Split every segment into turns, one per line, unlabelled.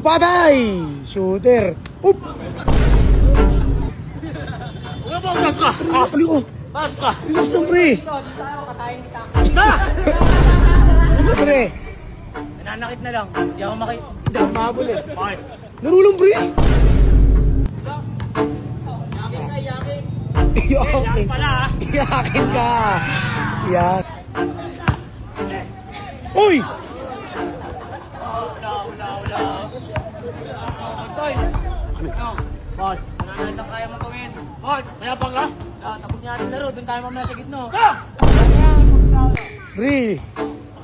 Patay! Shooter. Oop!
Ano ba ugas ka?
Akali ko.
Pas ka.
Bilis ng pre.
Na!
Ano pre?
Nananakit na lang. Hindi ako mahabol eh.
Bakit?
Laro lang pre.
Yakin.
Iyakin.
Pala ha?
Iyakin ka. Iyak. Uy!
Toy!
Bakit?
Wala lang kaya mo gawin.
Bakit? Mayabang ka?
Tapos nga natin laro. Doon tayo mamaya sa gitno.
Ha!
Pre.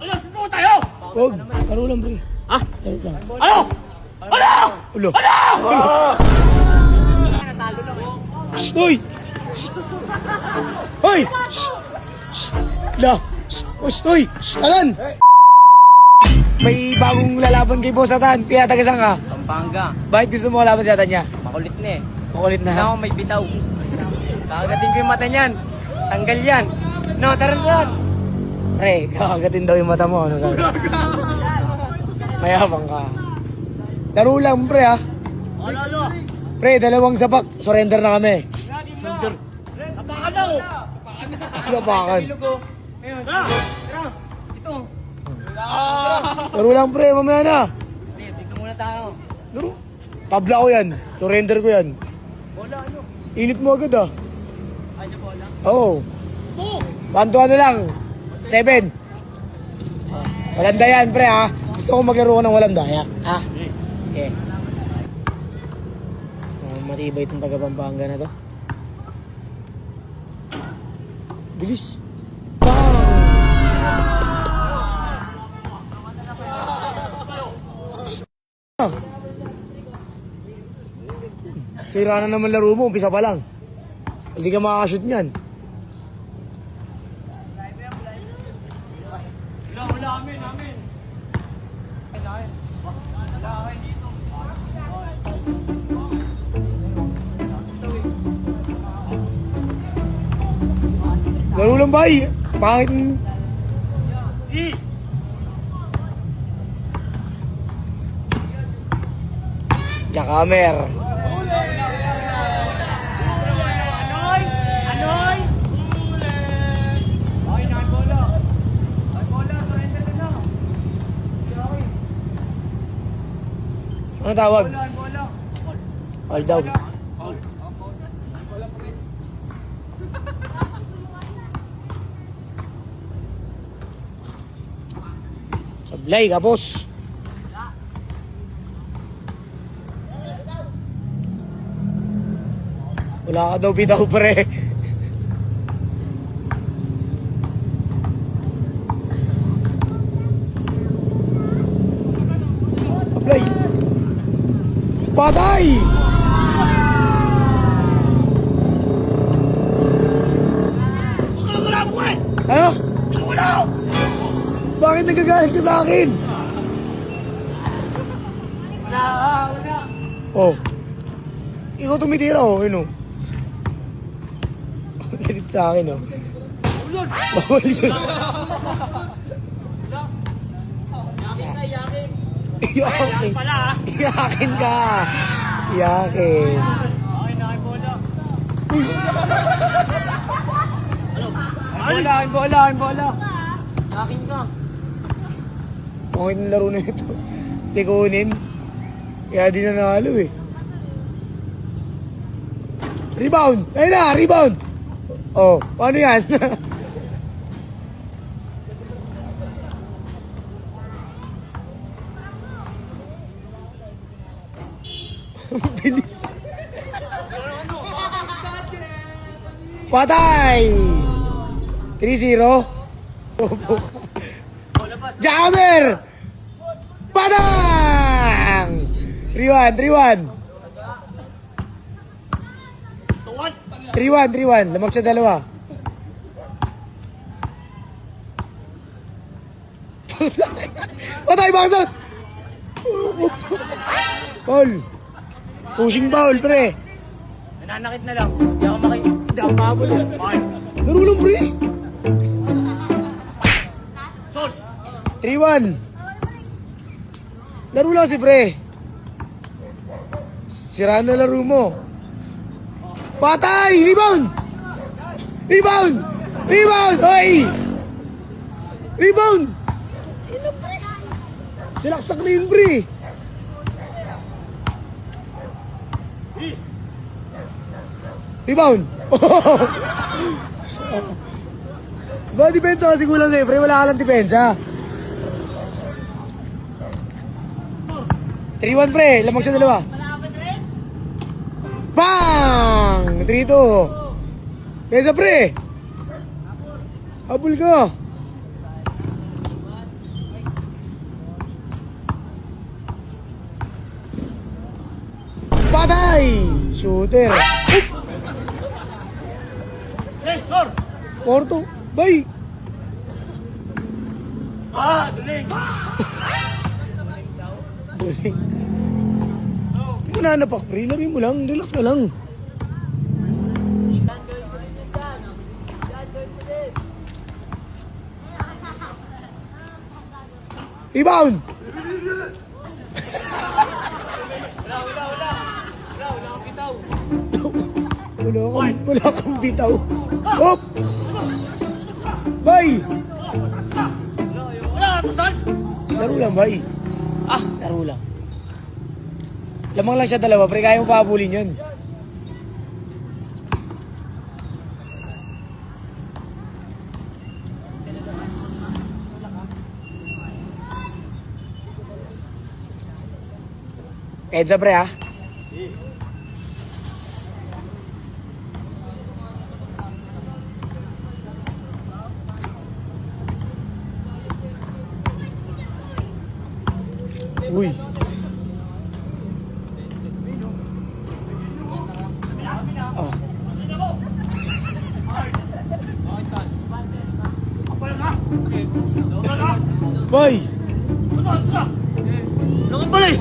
Ayun, suko tayo!
Huwag. Laro lang pre.
Ha?
Laro lang.
Ano? Ano?
Ulo.
Natalo lang eh.
Shh! Uy! Shh! Hoy! Shh! Shh! La! Shh! Shh! Uy! Shh! Talan! May bagong lalaban kay Boss Atan. Kaya tagasan ka.
Pampanga.
Bakit gusto mo kalaban si Atan niya?
Makulit na eh.
Makulit na.
Kailangan may bitaw. Kakagatin ko yung mata niyan. Tanggal yan. No, tara na yan.
Pre, kakagatin daw yung mata mo. Ano sabi? Mayabang ka. Laro lang pre ha.
Ano?
Pre, dalawang sapak. Surrender na kami.
Sender. Apakan na oh!
Labakan.
Bilog oh. Ayun.
Tara!
Tara. Ito.
Laro lang pre, mamaya na.
Hindi, dito muna tayo.
Laro. Tabla ko yan. Surrender ko yan.
Bola ano?
Init mo agad ah.
Ay, di bola.
Oo.
Oh!
Panto ano lang. 7. Walang dayan pre ha. Gusto ko maglaro ko ng walang daya. Ha? Okay. Matibay itong taga-Pampanga na to. Bilis. Bang! Tira na naman laro mo, umpisa pa lang. Hindi ka makakashoot niyan.
Wala amin.
Laro lang ba eh? Pangit. Jakamer.
Anoy! Okay na, bola. Ay, bola, surrender na.
Ano tawag?
Bola.
All daw. Sablay ka, boss. Wala ka daw bitaw, pre. Sablay. Patay!
Wala mo eh!
Ano?
Wala!
Bakit nagagalit ka sa akin?
Wala.
Oh. Ikaw tumitira, oh. Yun, oh. Galit sa akin, oh.
Ulod!
Bawal yun.
Yakin.
Iyakin.
Pala ha?
Iyakin ka. Iyakin.
Okay na, bola. Bola. Yakin ka.
Pangit ng laro na ito. Tikunin. Kaya di na nalo, eh. Rebound! Ayun na! Rebound! Oh, paano yan? Bilis. Patay! 3-0. Jammer! Padang! 3-1.
Tuwan!
3-1. Lamag sa dalawa. Patay, bakasot! Paul. Pushing foul, pre.
Nananakit na lang. Hindi ako mahabol eh.
Bakit?
Laro lang, pre.
Sol!
3-1. Laro lang si pre. Sira na laro mo. Patay! Rebound! Rebound! Rebound! Hoy! Rebound! Ino, pre? Silaksak na yun, pre. Rebound! Ba, depensa kasi kulang sa'yo, pre. Wala ka lang depensa. 3-1, pre. Lamang siya dalawa. Bang! 3-2. Pesa, pre. Habol ka. Patay! Shooter.
Hey, sir!
Porto. Bay!
Duling!
Buling. Hindi mo nanapak, pre. Lari mo lang. Relax ka lang. Rebound! Wala kang bitaw. Hop! Bay!
Wala! Tasan!
Laro lang, bay. Laro lang. Lamang lang siya dalawa, pre. Kaya mo pa habulin yun. Edsa, pre, ha? Uy. Oh. Boy!
Lakad pala eh!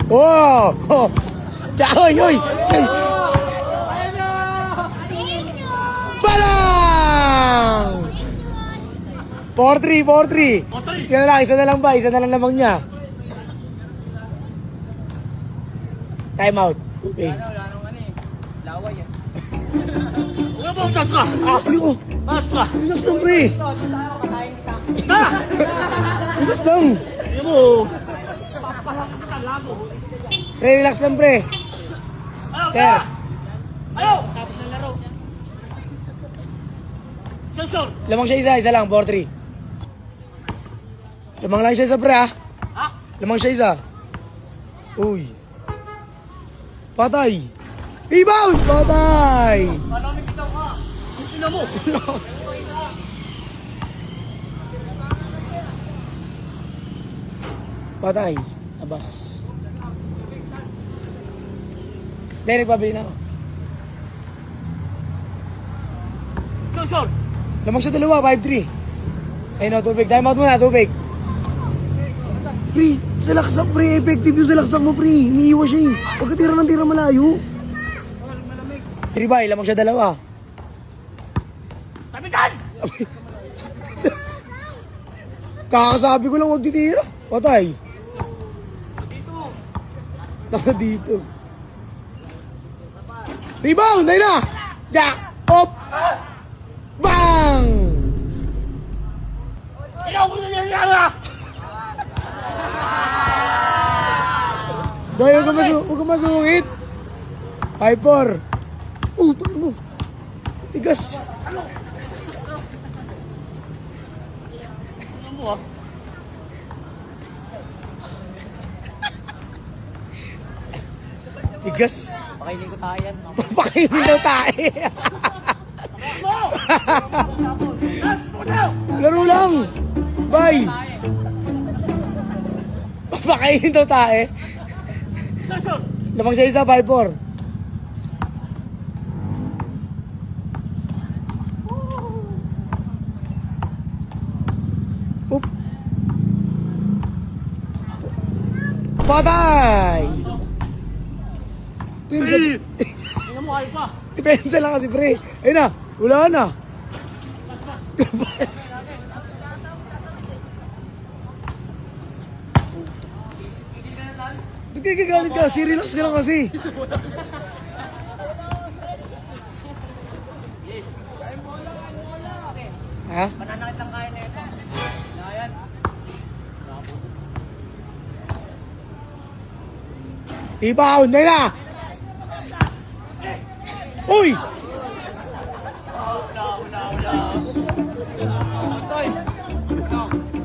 Oh! Oh! Oy! Oy! Balang! 4-3, 4-3. Isa na lang ba? Isa na lang lamang niya. Time out. Okay.
Wala nung ano eh. Laway yan.
Wala ba ang chance ka?
Ano ko?
Chance ka!
Relax lang, pre.
Ito, tayo katayin kita.
Tara!
Relax lang.
Hindi mo! Papalakot ka lago!
Pre, relax lang, pre.
Ayaw!
Sir.
Ayaw!
Tapos na laro.
Sensor!
Lamang siya isa lang, 4-3. Lamang lang siya isa, pre, ha?
Ha?
Lamang siya isa. Uy. Patay. Rebound! Patay!
Malamig bitaw ka! Ina mo!
Patay. Abas. Dahil nagpabili na ako.
Sensor!
Lamang siya dalawa, 5-3. Ayun na, tubig. Time out muna, tubig. Pre, sa laksak, pre. Effective yung sa laksak mo, pre. Umiiwas siya eh. Huwag ka tira ng tira malayo. 3 ba? Lamang siya dalawa.
Kapitan!
Kakasabi ko lang huwag titira. Patay. Tama dito. Rebound! Ayun na! Jack! Op! Bang!
Ikaw ko nangyayari!
Dahil huwag ka masungit. 5-4. Utang mo. Tigas.
Ano mo ah?
Tigas.
Pakainin ko tayo yan.
Pakainin daw tayo. Laro lang. Bye. Pakainin daw tayo.
Sensor!
Lamang siya isa, 5-4. Oop. Patay!
Pre! Tingnan mo kayo pa!
Depensa lang kasi, pre. Ayun na, wala na. Labas. Ba't kayo gagalit ka? Relax ka lang kasi. Ha?
Mananakit lang kaya na ito. Ayan.
Rebound, na na! Uy!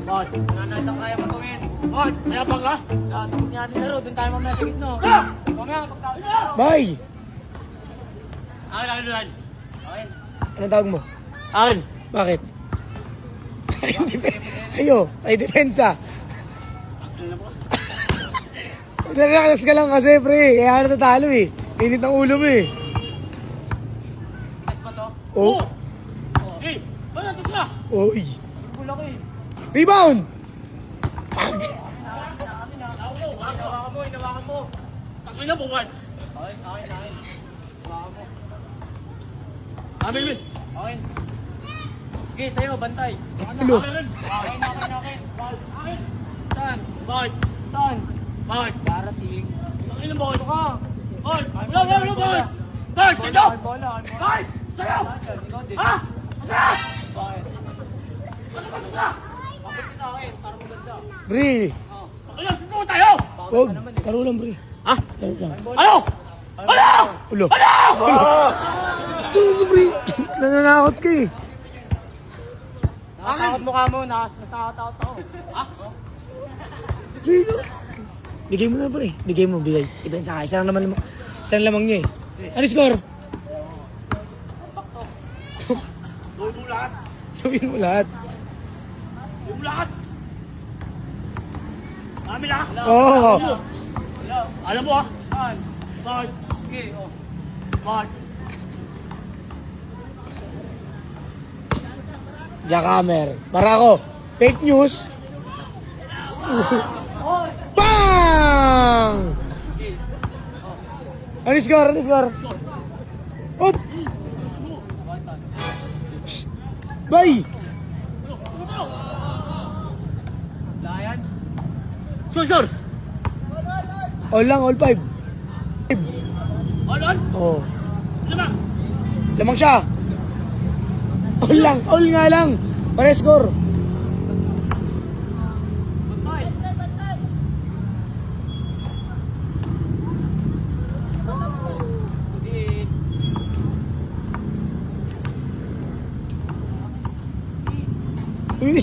Bot, mananakit lang kaya matungin.
Bot, mayabang ka?
Tapos niya natin laro, doon tayo mamaya sa gitno.
Ah!
Mamaya, pagkakita.
Bye!
Akin.
Ayan.
Anong tawag mo?
Akin.
Bakit? Sa'yo, sa'yo depensa. Relax ka lang kasi, pre. Kaya natatalo eh. Init ng ulo mo eh.
Tigas pa to?
Oh.
Eh, wala ito ka.
Uy.
Bula ko eh.
Rebound!
Hinawakan mo.
Tangin na buwan.
Akin. Hinawakan mo.
Amin, Min.
Akin. Sige, sa'yo, bantay.
Ulo.
Akin.
Akin. Saan?
Bot.
Saan?
Bot.
Darating.
Tangin na buwan ka. Bot. Wala, Bot. Bot, sa'yo.
Bola.
Bot, sa'yo.
Ikaw din.
Ha? Sa'yo.
Bakit?
Ano ba ito ka?
Bakit ka sa akin? Para maganda.
Pre.
Ano, suko tayo.
Huwag. Taro lang, pre.
Ha?
Taro lang.
Ano? Ano?
Ulo.
Ano?
Ano, pre? Nananakot ka eh.
Nakatakot mukha mo. Nakatakot ako. Ha?
Pre, no? Bigay mo na, pre. Bigay mo, bigay. Ibensa ka. Isa lang naman isa lang lamang niya eh. Ano score?
Gawin mo lahat.
Gawin mo lahat.
Gawin mo lahat. Amin ha?
Oo.
Alam mo ha?
Saan?
Bot.
Sige, oh.
Bot.
Jackhammer. Para ako. Fake news. Bang! Ano score? Ano score? Up! Shh! Bye!
Layan.
Sur.
All lang, all five.
Ano?
Oh.
Lamang.
Lamang siya. All lang, all nga lang. Pare score.
Hindi.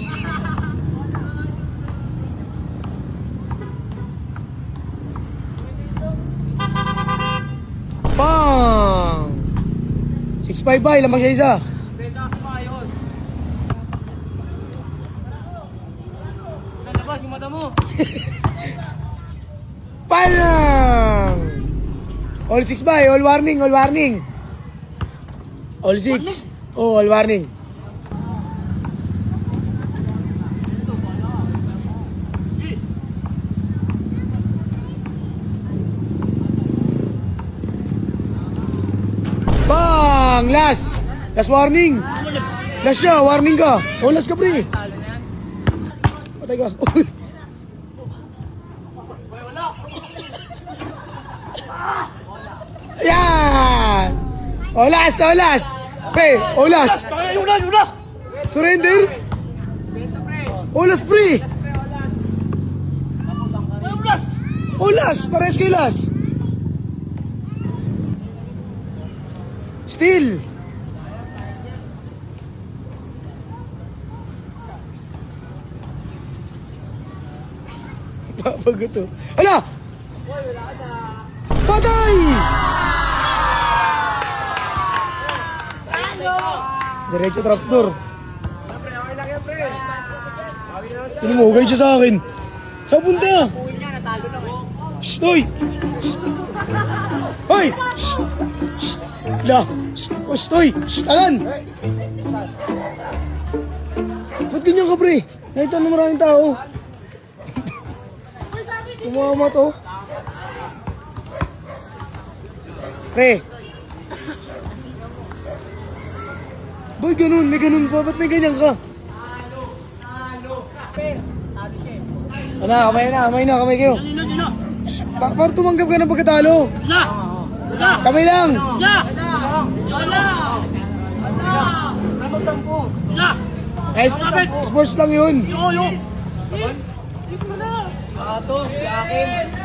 Bang! 6-5 ba? Lamang siya isa.
Benta ka maayos. Nalabas yung mata mo.
Palang! All 6 ba? All warning, all warning. All 6. Oh, all warning. Bang! Last! Last warning! Last siya, warning ka. Oh, last ka, pre.
Talo na yan.
Patay ka. Yan! Oh, last, oh, last. Pre, oh, last.
Tangin yun na.
Surrender.
Bensa pre.
Oh, last, pre.
Pre, olas. Tapos ang kari.
Ano blast?
Oh, last. Pares kayo last. Still. Papaguto. Ala! Patay! Diretso trapdoor. Ano mo, hugay siya sa akin. Saan punta?
Uwi niya, natalo na eh.
Shh, hoy! Shh! Hoy! Shh! Shh! La! Shh! Shh! Hoy! Shh! Talan! Ba't ganyan ka, pre? Nakita na maraming tao. Kumama to. Pre! Boy, ganun. May ganun pa. Ba't may ganyan ka?
Pre, talo siya eh.
Ano, kamay na, kamay kayo.
Dino.
Para tumanggap ka ng pagkatalo.
Na! Na!
Kamay lang.
Na! Wala! Na!
Guys, sports lang yun.
Yo!
Ato, si akin.